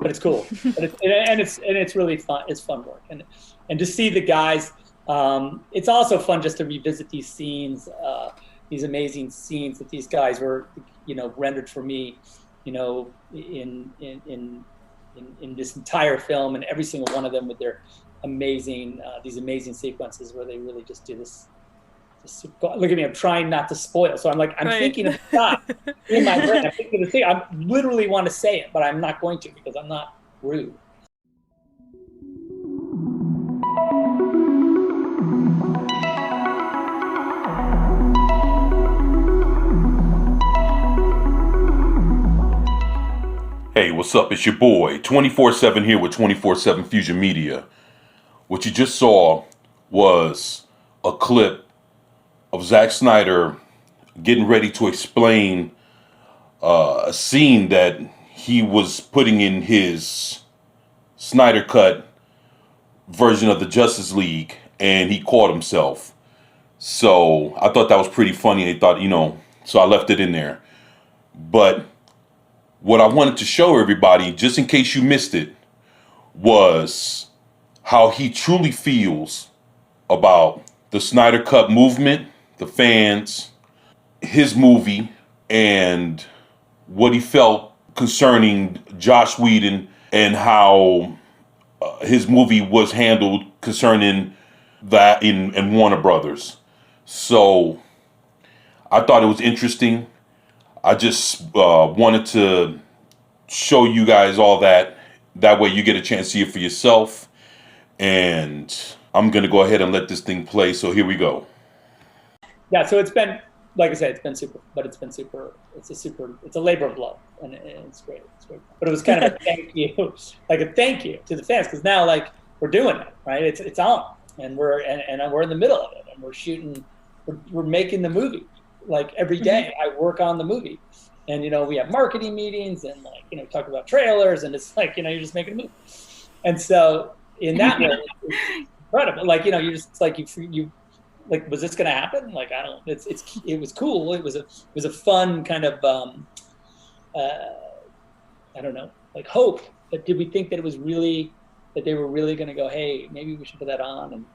but it's cool. But it's really fun. It's fun work, and to see the guys. It's also fun just to revisit these scenes, these amazing scenes that these guys were, rendered for me, in this entire film, and every single one of them with their amazing, these amazing sequences where they really just do this. Look at me, I'm trying not to spoil. So I'm thinking of the shot in my brain. I'm thinking of the thing. I literally want to say it, but I'm not going to because I'm not rude. Hey, what's up? It's your boy, 24/7 here with 24/7 Fusion Media. What you just saw was a clip of Zack Snyder getting ready to explain a scene that he was putting in his SnyderCut version of the Justice League, and he caught himself. So I thought that was pretty funny. I thought, so I left it in there. But what I wanted to show everybody, just in case you missed it, was how he truly feels about the Snyder Cut movement, the fans, his movie, and what he felt concerning Joss Whedon and how his movie was handled concerning that in Warner Brothers. So I thought it was interesting. I just wanted to show you guys all that. That way you get a chance to see it for yourself. And I'm going to go ahead and let this thing play. So here we go. Yeah, so it's been, like I said, it's been super, but it's a labor of love. And it's great. It's great. But it was kind of a thank you, like a thank you to the fans. Because now, we're doing it, right? It's on. And we're in the middle of it. And we're shooting, we're making the movie. Every day I work on the movie, and we have marketing meetings and talk about trailers, and it's you're just making a movie. And so in that way it's incredible. You're just you was this gonna happen? It was cool. It was a fun kind of I don't know, hope. But did we think that they were really gonna go, hey, maybe we should put that on and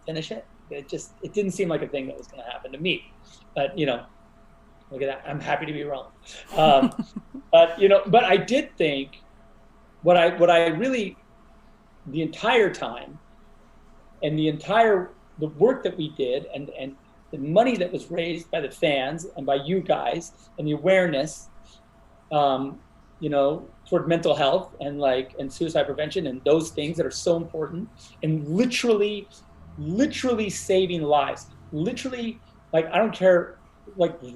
finish it? It didn't seem like a thing that was going to happen to me, but look at that. I'm happy to be wrong. But I did think what I really, the entire time, and the work that we did, and the money that was raised by the fans and by you guys, and the awareness, toward mental health and suicide prevention and those things that are so important, and literally saving lives. Literally, I don't care,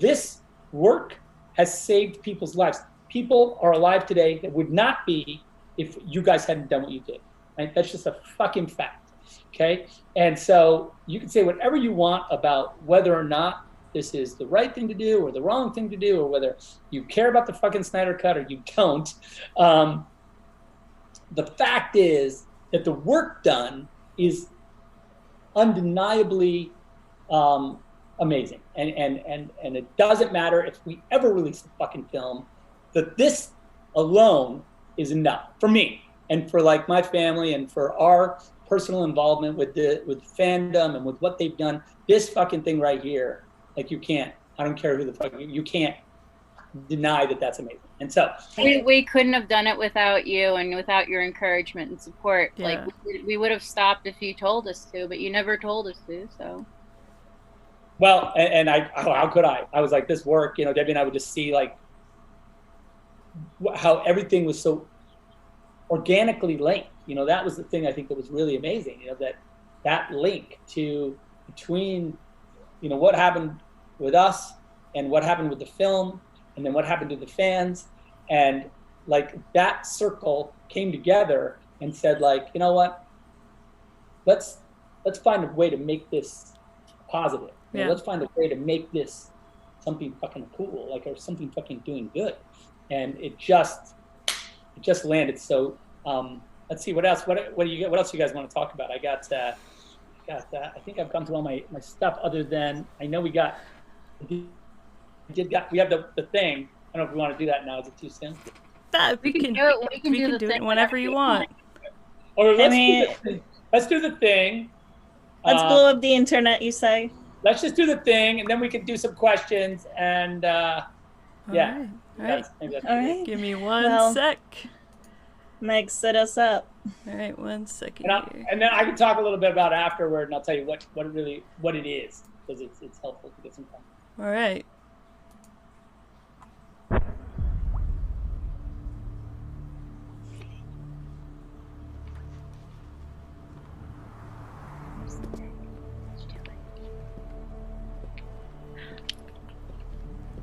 this work has saved people's lives. People are alive today that would not be if you guys hadn't done what you did, right? That's just a fucking fact, okay? And so you can say whatever you want about whether or not this is the right thing to do or the wrong thing to do, or whether you care about the fucking Snyder Cut or you don't. The fact is that the work done is undeniably amazing, and it doesn't matter if we ever release the fucking film, that this alone is enough for me and for my family and for our personal involvement with fandom and with what they've done. This fucking thing right here, you can't, I don't care who the fuck you can't deny that that's amazing. And so we couldn't have done it without you and without your encouragement and support. Yeah. We would have stopped if you told us to, but you never told us to. So well, and how could I was this work, Debbie and I would just see how everything was so organically linked. That was the thing I think that was really amazing, that link between what happened with us and what happened with the film, and then what happened to the fans, and that circle came together and said, you know what, let's find a way to make this positive. Yeah. Let's find a way to make this something fucking cool, or something fucking doing good. And it just landed. So let's see what else. What else you guys want to talk about? I got I think I've gone through all my stuff. Other than I know we have the thing. I don't know if we want to do that now. Is it too soon? We can do it whenever you want. Or let's do the thing. Let's blow up the internet, you say? Let's just do the thing, and then we can do some questions, and yeah. All right. All right. Give me one sec. Meg, set us up. All right, 1 second. And then I can talk a little bit about it afterward, and I'll tell you what it is, because it's helpful to get some time. All right.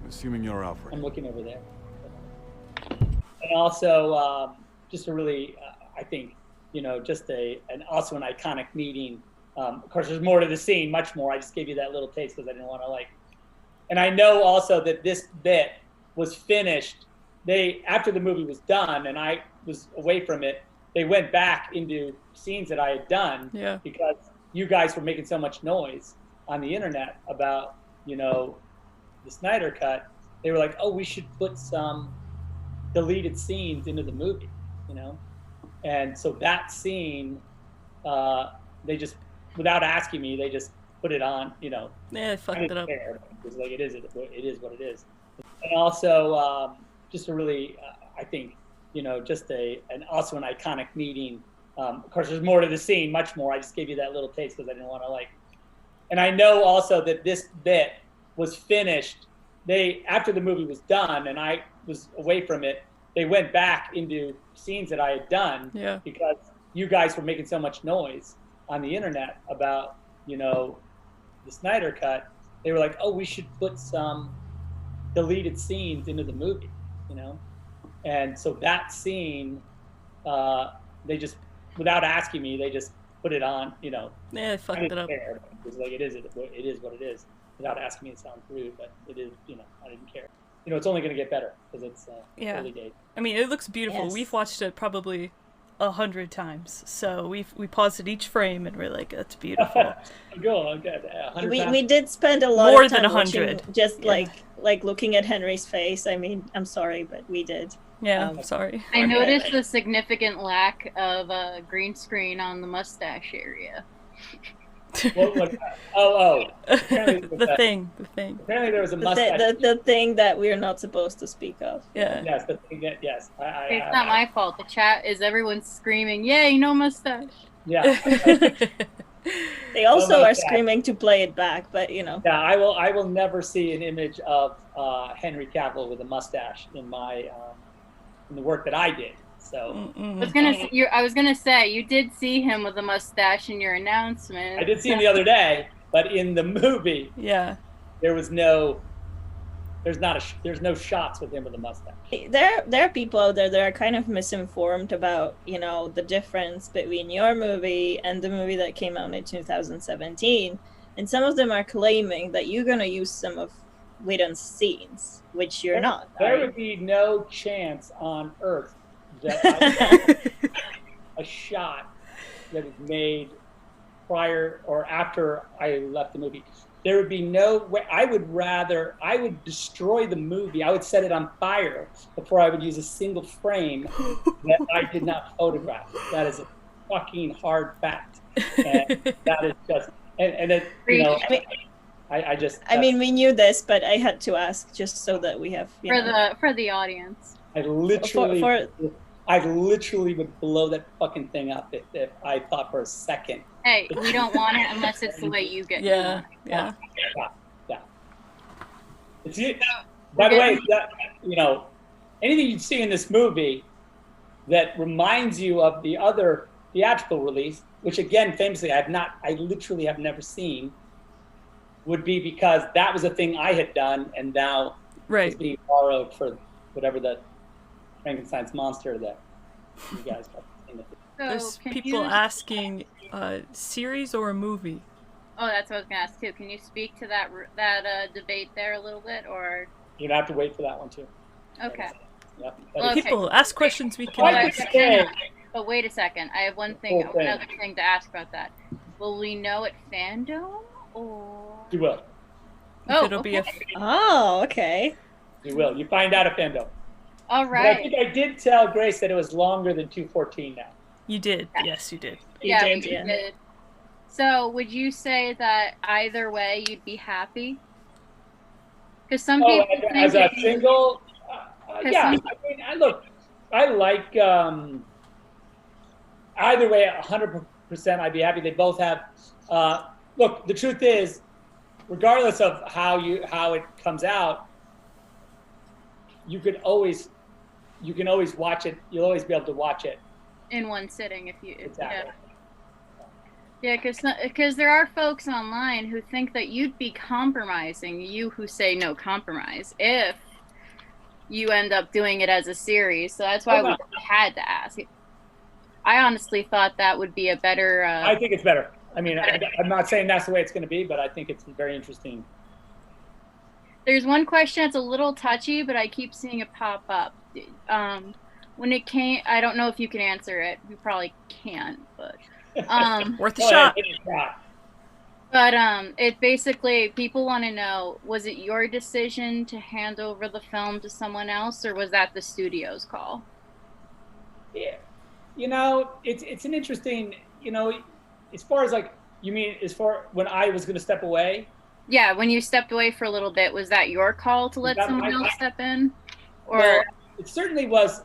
Assuming you're Alfred. I'm looking over there. And also, just a really, I think, just also an iconic meeting. Of course, there's more to the scene, much more. I just gave you that little taste because I didn't want to And I know also that this bit was finished. After the movie was done and I was away from it, they went back into scenes that I had done because you guys were making so much noise on the internet about, the Snyder Cut. They were like, oh, we should put some deleted scenes into the movie, And so that scene, they just, without asking me, they just put it on, Yeah, they fucked it up. Care. It was like, it is what it is. And also, just a really, I think, just also an iconic meeting. Of course, there's more to the scene, much more. I just gave you that little taste because I didn't want to And I know also that this bit was finished. After the movie was done and I was away from it, they went back into scenes that I had done because you guys were making so much noise on the internet about, the Snyder Cut. They were like, oh, we should put some deleted scenes into the movie, And so that scene, they just, without asking me, they just put it on, Yeah, they fucked it up. Care. It was like, it is what it is. Without asking me, it sounds rude, but it is, I didn't care. It's only going to get better because it's early days. I mean, it looks beautiful. Yes. We've watched it probably 100 times, so we paused at each frame and we're like, that's beautiful. Go, good. We did spend a lot more of time than 100. Just like looking at Henry's face. I mean, I'm sorry, but we did. Yeah, I'm sorry. I noticed the significant lack of green screen on the mustache area. The thing. Apparently there was a mustache. The thing that we're not supposed to speak of. Yeah. Yes, the thing that, yes. It's not my fault. The chat is everyone screaming, yay, no mustache. Yeah. They also are screaming to play it back, but Yeah, I will never see an image of Henry Cavill with a mustache in my in the work that I did. So I was gonna say you did see him with a mustache in your announcement. I did see him the other day, but in the movie, there's no shots with him with a mustache. There are people out there that are kind of misinformed about the difference between your movie and the movie that came out in 2017, and some of them are claiming that you're gonna use some of Whedon's scenes, which you're not. There would be no chance on earth that a shot that was made prior or after I left the movie. There would be no way. I would destroy the movie. I would set it on fire before I would use a single frame that I did not photograph. That is a fucking hard fact. And that is just, and it, I mean, we knew this, but I had to ask just so that we have, for the audience. I literally would blow that fucking thing up if I thought for a second. Hey, we don't want it unless it's the way you get it. Yeah. By the way, anything you see in this movie that reminds you of the other theatrical release, which again, famously, I literally have never seen, would be because that was a thing I had done and now is being borrowed for whatever the Frankenstein's monster that you guys have seen. There's people asking, series or a movie? Oh, that's what I was going to ask too. Can you speak to that debate there a little bit, or? You're gonna have to wait for that one too. Okay. Yep. Okay. People ask questions we can. But wait a second. I have another thing to ask about that. Will we know at Fandom or? You will. Oh, it'll be Oh, okay. You will. You find out at Fandom. All But I right. think I did tell Grace that it was longer than 2:14 now. You did. Yes, you did. You did, yeah. did. So would you say that either way you'd be happy? Because some people think as a single, yeah. I mean, look, I like either way. 100%, I'd be happy. They both have. Look, the truth is, regardless of how it comes out, you can always watch it. You'll always be able to watch it in one sitting if you. Exactly. Yeah, because there are folks online who think that you'd be compromising, you who say no compromise, if you end up doing it as a series. So that's why we had to ask. I honestly thought that would be a better... I think it's better. I mean, I'm not saying that's the way it's going to be, but I think it's very interesting. There's one question that's a little touchy, but I keep seeing it pop up. When it came... I don't know if you can answer it. You probably can't, but... worth a shot. But it basically, people want to know, was it your decision to hand over the film to someone else, or was that the studio's call? Yeah, it's an interesting, as far as like, you mean as far when I was going to step away? Yeah, when you stepped away for a little bit, was that your call to let someone else step in? Or well, it certainly was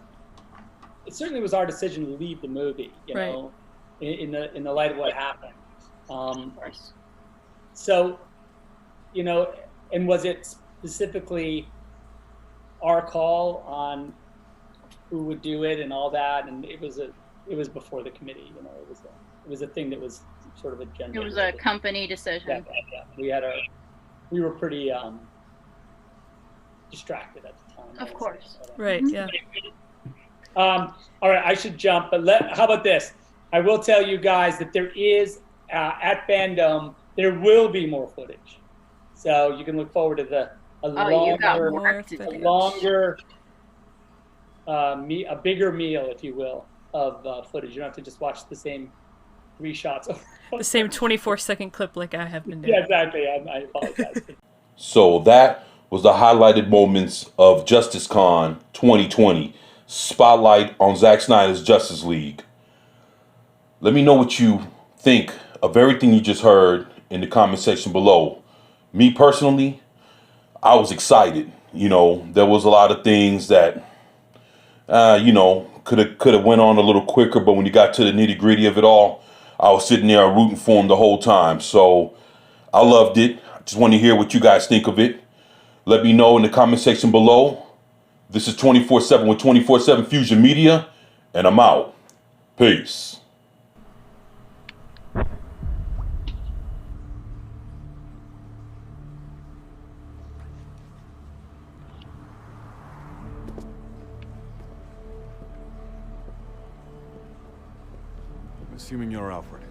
our decision to leave the movie, know. In the light of what happened. Of course. So, and was it specifically our call on who would do it and all that? And it was before the committee. It was a thing that was sort of a general. It was a company decision. Yeah. We were pretty distracted at the time. Of course. Right. Yeah. All right. I should jump, but how about this? I will tell you guys that there is, at Fandom, there will be more footage. So you can look forward to a bigger meal, if you will, of footage. You don't have to just watch the same 3 shots. The same 24-second clip like I have been doing. Yeah, exactly. I apologize. So that was the highlighted moments of JusticeCon 2020. Spotlight on Zack Snyder's Justice League. Let me know what you think of everything you just heard in the comment section below. Me personally, I was excited. There was a lot of things that, could have went on a little quicker. But when you got to the nitty gritty of it all, I was sitting there rooting for him the whole time. So I loved it. I just want to hear what you guys think of it. Let me know in the comment section below. This is 24/7 with 24/7 Fusion Media, and I'm out. Peace. Assuming you're Alfred.